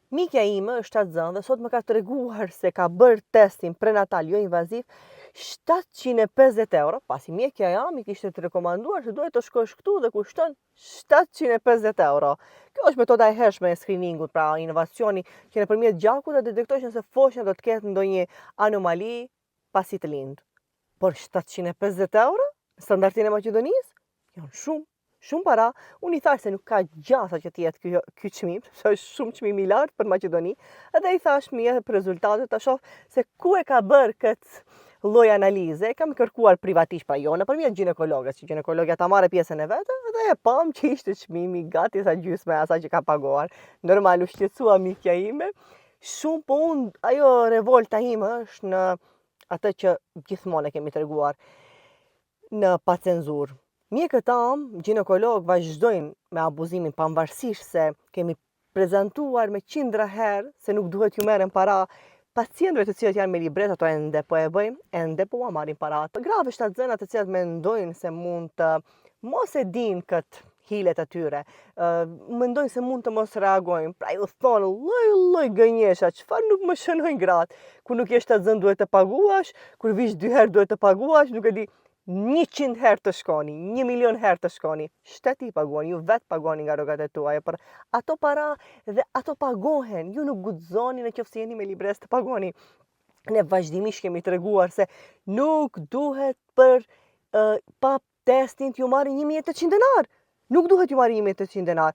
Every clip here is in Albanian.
Mikja ime është shtatzën dhe sot më ka treguar se ka bërë testin prenatal jo invaziv 750 euro, pasi mjekja jam i kishte të rekomanduar se duhet të shkosh këtu dhe kushton 750 euro. Kjo është metoda e hershme e screeningut, pra inovacioni që nëpërmjet gjakut do detektojnë se foshnja do të ketë ndonjë anomali pasi të lindë. Por 750 euro? Standardin e Maqedonisë? Janë shumë para. Unë i thash se nuk ka gjasa që t'jetë ky çmim, sepse është shumë çmim i lartë për Maqedoni, edhe i thash mi edhe për rezultatet ta shoh se ku e ka bërë këtë lloj analize. Kam kërkuar privatisht, pra jo nëpërmjet ginekologës, që ginekologja ta marrë pjesën e vet, dhe e pam që ishte çmimi gati sa gjysmë e asaj që ka paguar. Normal u shqetësua mikja ime. Shumë, po unë, ajo revolta ime është në atë që gjithmonë e kemi treguar në pacenzur. Mjekët tamë, ginekolog, vazhdojnë me abuzimin pavarësisht se kemi prezantuar me qindra herë se nuk duhet ju merren para pacientëve të cilët janë me libret, ato ende po e bëjmë, ende po ma marrin para. Të grave shtatzëna të cilët mendojnë se mund të mos e dinë këtë hilet e tyre, mendojnë se mund të mos reagojnë, pra ju thonë lloj gënjesha, çfarë nuk më shënojnë gratë, kur nuk je shtatzën duhet të paguash, kur vish 2 herë duhet të paguash, nuk e di 100 herë të shkoni, 1.000.000 herë të shkoni, shteti i paguani, ju vetë paguani nga rrogat e tuaja, për ato para dhe ato pagohen, ju nuk guxoni nëse jeni me libres të pagoni. Ne vazhdimisht kemi treguar se nuk duhet për pa testin t'ju marrin 1.800 denar. Nuk duhet ju marrin 1.800 denar.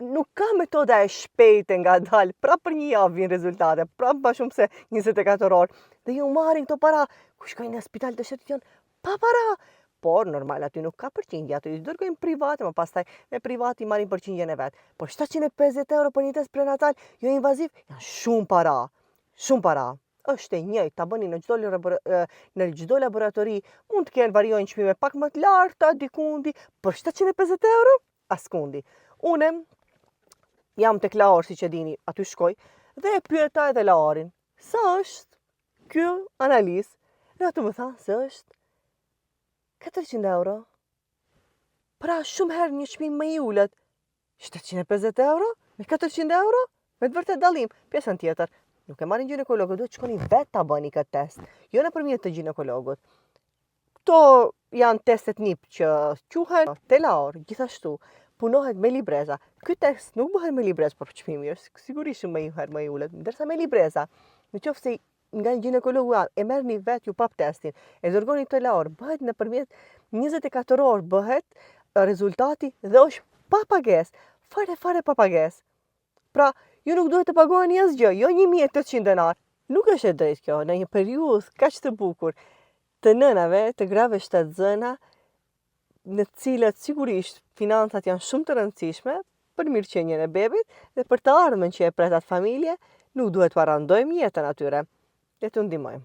Nuk ka metoda e shpejtë nga dalë, prapë për 1 javë vijnë rezultate, prapë më shumë se 24 orë. Dhe ju marrin këto para, ku shkojnë në spital të shtetit janë pa para. Por normal aty nuk ka përqindje, ato i dërgojnë private, më pastaj me privati marrin përqindjen e vet. Por 750 euro për një test prenatal jo invaziv janë shumë para. Shumë para. Është e njëjtë, ta bëni në çdo laboratori, mund të kenë variojnë çmime pak më të larta dikundi, për 750 euro askundi. Unë jam tek Laor, siç e dini, aty shkoj dhe e pyeta edhe Laorin, sa është ky analizë? Dhe ato më thanë se është 400 euro. Pra shumë herë një çmim më i ulët. 750 euro me 400 euro? Me të vërtet dallim. Pjesën tjetër, nuk e marrin ginekologut, duhet shkoni vetë ta bëni këtë test, jo nëpërmjet të ginekologut. Kto janë testet NIP që quhen te Laor, gjithashtu punohet me libreza. Ky test nuk bëhet me librezë, por çmimi është sigurisht më i ulët, ndërsa me libreza, nëse nga ginekologu e merrni vetë ju pap testin, e dërgoni te Laor, bëhet nëpërmjet 24 orë bëhet rezultati dhe është pa pagesë, fare pa pagesë. Pra, ju nuk duhet të paguani asgjë, jo 1.800 denar. Nuk është e drejtë kjo, në një periudhë kaq të bukur të nënave, të grave shtatzëna, në cilët sigurisht financat janë shumë të rëndësishme për mirëqenien e bebit dhe për të ardhmen që e pret atë familje, nuk duhet të arandojmë jetën atyre. Le të ndihmojmë.